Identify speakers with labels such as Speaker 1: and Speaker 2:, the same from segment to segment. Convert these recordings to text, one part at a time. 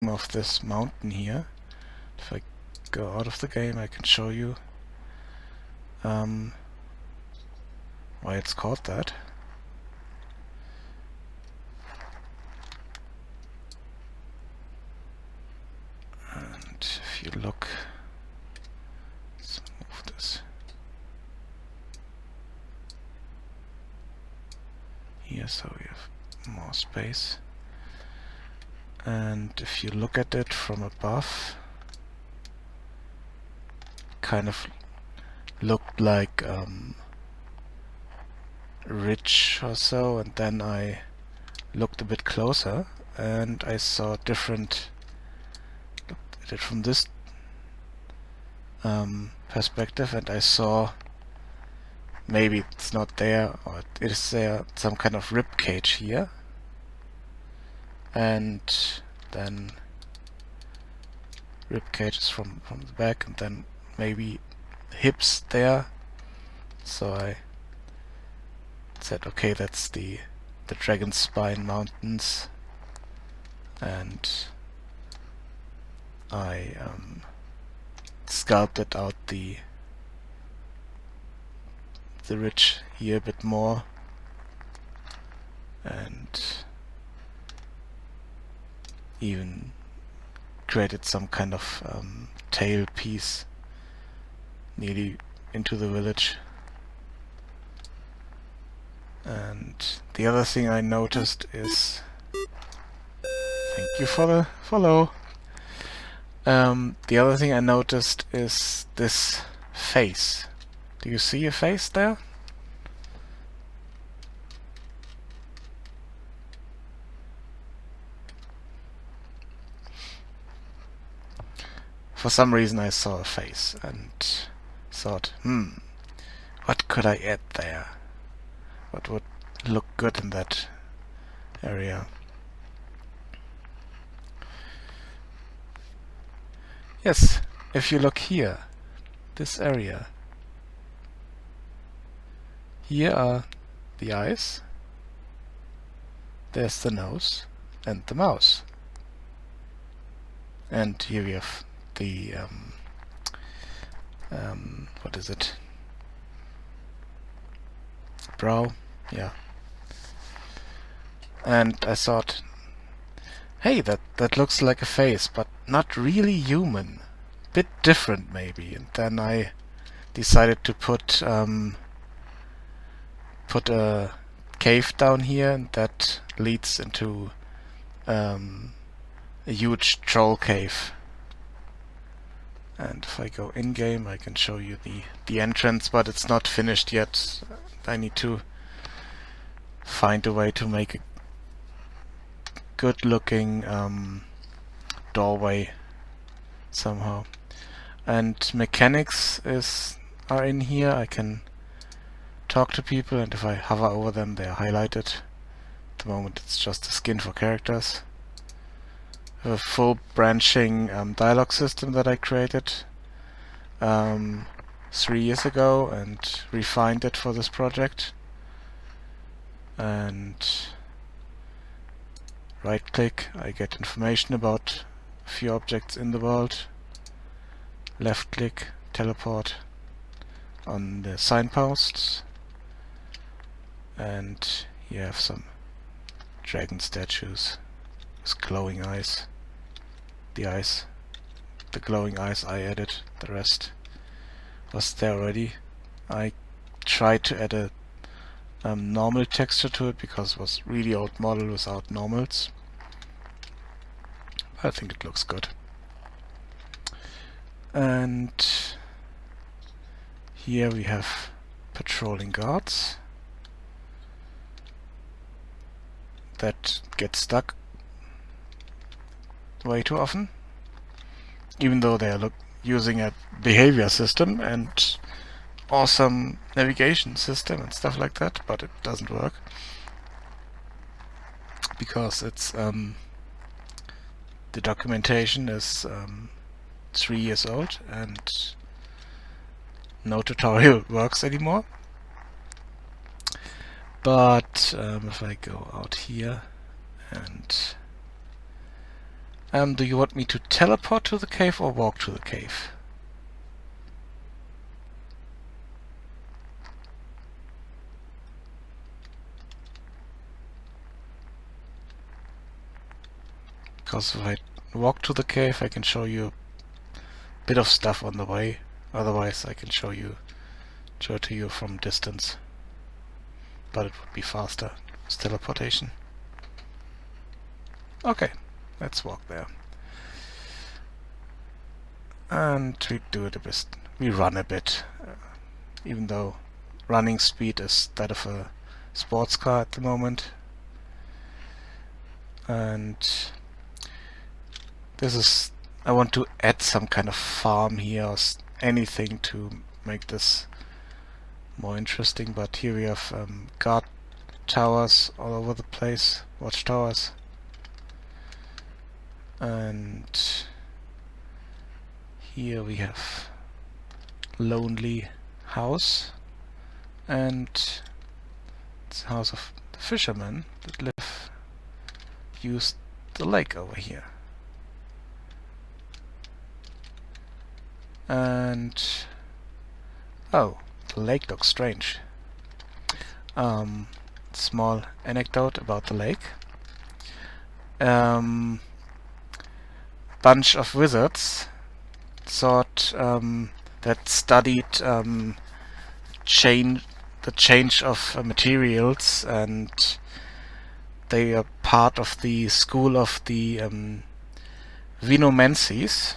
Speaker 1: of this mountain here. If I go out of the game, I can show you why it's called that. And if you look, let's move this here so we have more space. And if you look at it from above, kind of looked like a ridge or so, and then I looked a bit closer and I saw different, looked at it from this perspective, and I saw maybe it's not there, or is there some kind of rib cage here, and then rib cages from the back, and then maybe hips there. So I said, okay, that's the Dragon Spine Mountains, and I sculpted out the ridge here a bit more, and even created some kind of tail piece nearly into the village. And the other thing I noticed is, thank you for the follow. The other thing I noticed is this face. Do you see a face there? For some reason I saw a face and thought, what could I add there? What would look good in that area? Yes, if you look here, this area, here are the eyes, there's the nose and the mouth, and here we have the what is it? Brow, yeah. And I thought, hey, that looks like a face, but not really human. Bit different maybe. And then I decided to put a cave down here, and that leads into a huge troll cave. And if I go in-game, I can show you the entrance, but it's not finished yet. I need to find a way to make a good-looking doorway somehow. And mechanics are in here. I can talk to people, and if I hover over them, they are highlighted. At the moment, it's just a skin for characters. A full branching dialogue system that I created 3 years ago and refined it for this project. And right click, I get information about a few objects in the world. Left click, teleport on the signposts, and you have some dragon statues with glowing eyes. The glowing eyes I added, the rest was there already. I tried to add a normal texture to it because it was really old model without normals. I think it looks good. And here we have patrolling guards that get stuck way too often, even though they are using a behavior system and awesome navigation system and stuff like that, but it doesn't work because it's the documentation is 3 years old and no tutorial works anymore. But if I go out here and Do you want me to teleport to the cave or walk to the cave? Because if I walk to the cave, I can show you a bit of stuff on the way. Otherwise, I can show it to you from distance. But it would be faster with teleportation. Okay, let's walk there. And we do it a bit. We run a bit, even though running speed is that of a sports car at the moment. And this is, I want to add some kind of farm here or anything to make this more interesting, but here we have guard towers all over the place, watchtowers, and here we have lonely house, and it's the house of the fishermen that use the lake over here. And oh, the lake looks strange. Small anecdote about the lake. Bunch of wizards thought that studied the change of materials, and they are part of the school of the Venomancies.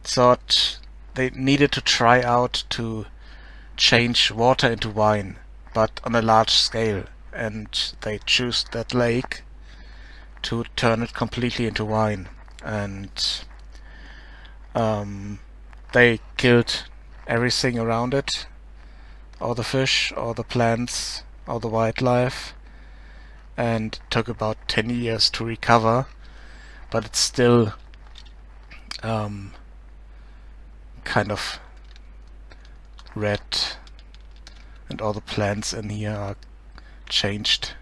Speaker 1: Thought they needed to try out to change water into wine, but on a large scale, and they chose that lake to turn it completely into wine. And they killed everything around it, all the fish, all the plants, all the wildlife, and it took about 10 years to recover, but it's still kind of red, and all the plants in here are changed.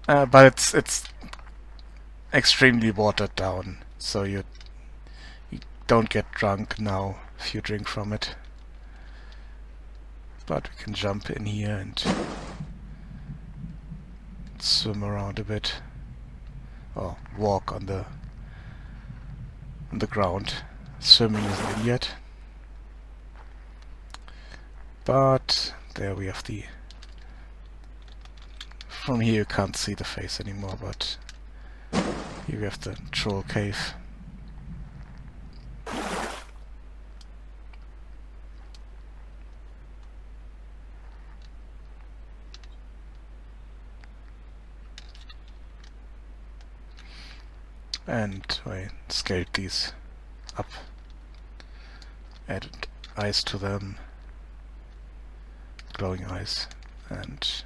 Speaker 1: But it's extremely watered down, so you don't get drunk now if you drink from it. But we can jump in here and swim around a bit, or walk on the ground. Swimming is an idiot. But there we have the... From here you can't see the face anymore, but here we have the troll cave. And I scaled these up, added eyes to them, glowing eyes, and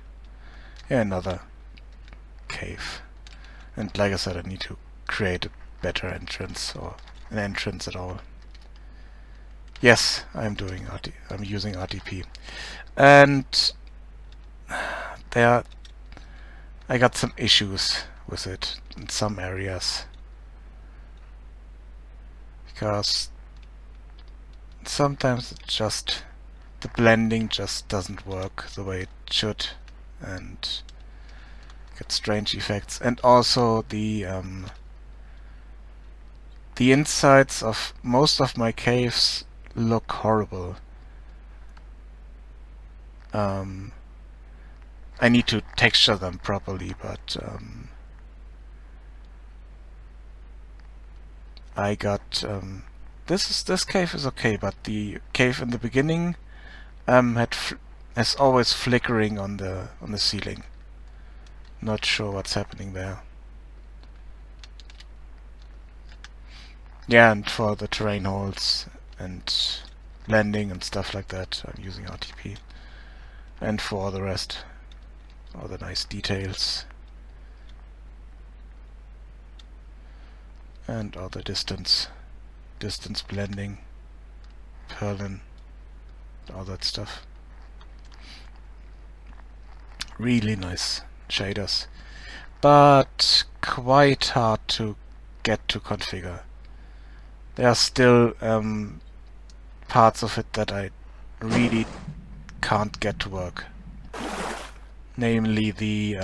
Speaker 1: yeah, another cave. And like I said, I need to create a better entrance, or an entrance at all. Yes, I'm using RTP, and I got some issues with it in some areas, because sometimes the blending just doesn't work the way it should, and get strange effects. And also the insides of most of my caves look horrible. I need to texture them properly, but I got this cave is okay, but the cave in the beginning has always flickering on the ceiling. Not sure what's happening there. Yeah, and for the terrain holes and landing and stuff like that, I'm using RTP. And for all the rest, all the nice details and all the distance blending, Perlin, all that stuff. Really nice shaders, but quite hard to get to configure. There are still parts of it that I really can't get to work. Namely the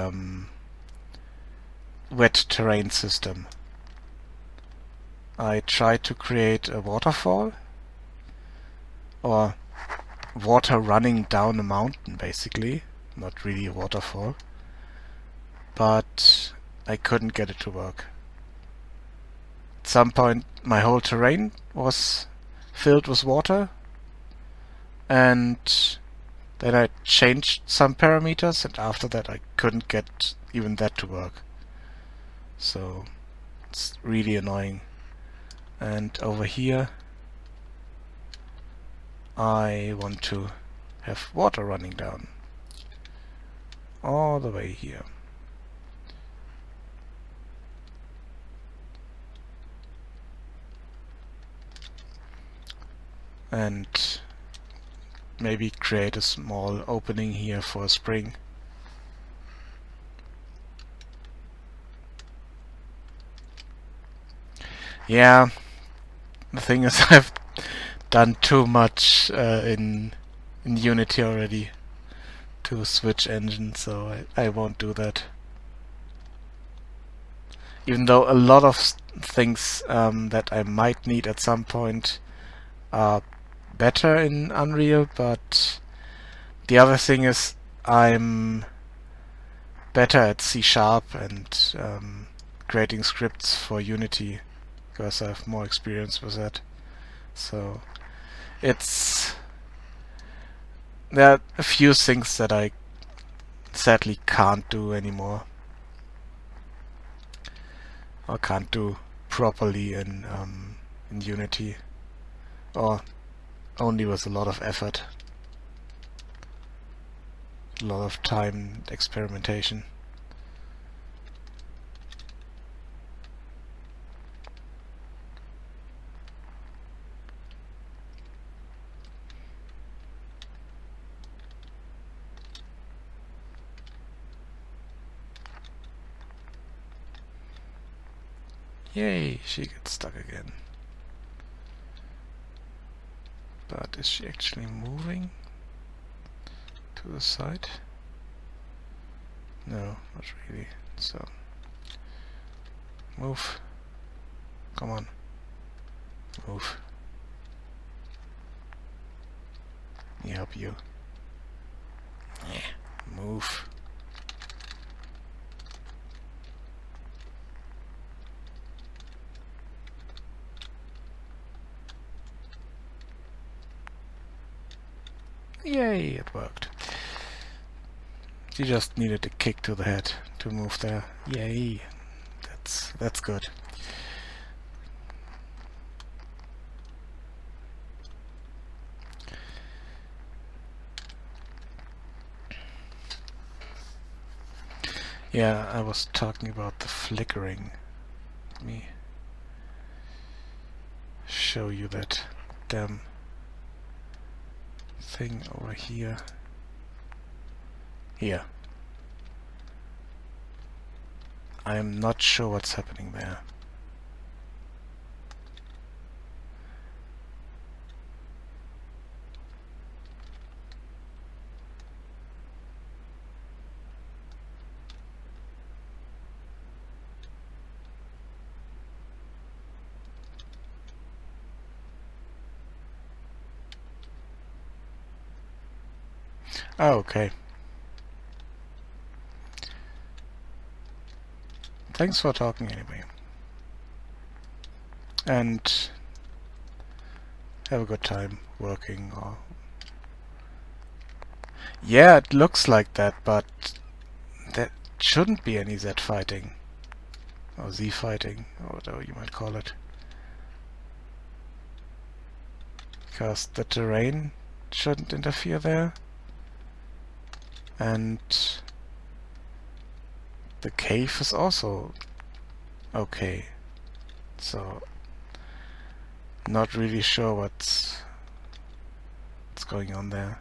Speaker 1: wet terrain system. I tried to create a waterfall, or water running down a mountain basically, not really a waterfall, but I couldn't get it to work. At some point my whole terrain was filled with water, and then I changed some parameters, and after that I couldn't get even that to work. So it's really annoying. And over here I want to have water running down all the way here. And maybe create a small opening here for a spring. Yeah, the thing is I've done too much in Unity already to switch engine, so I won't do that. Even though a lot of things that I might need at some point are better in Unreal, but the other thing is I'm better at C# and creating scripts for Unity because I have more experience with that. So there are a few things that I sadly can't do anymore, or can't do properly in Unity, or only with a lot of effort, a lot of time and experimentation. Yay, she gets stuck again. But is she actually moving to the side? No, not really. So, move. Come on. Move. Let me help you. Yeah, move. Yay, it worked. She just needed a kick to the head to move there. Yay, that's good. Yeah, I was talking about the flickering. Let me show you that damn thing over here. Here. I am not sure what's happening there. Oh, okay. Thanks for talking anyway. And have a good time working. Or yeah, it looks like that, but there shouldn't be any Z fighting. Or Z fighting, or whatever you might call it. Because the terrain shouldn't interfere there. And the cave is also okay. So not really sure what's going on there.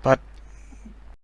Speaker 1: But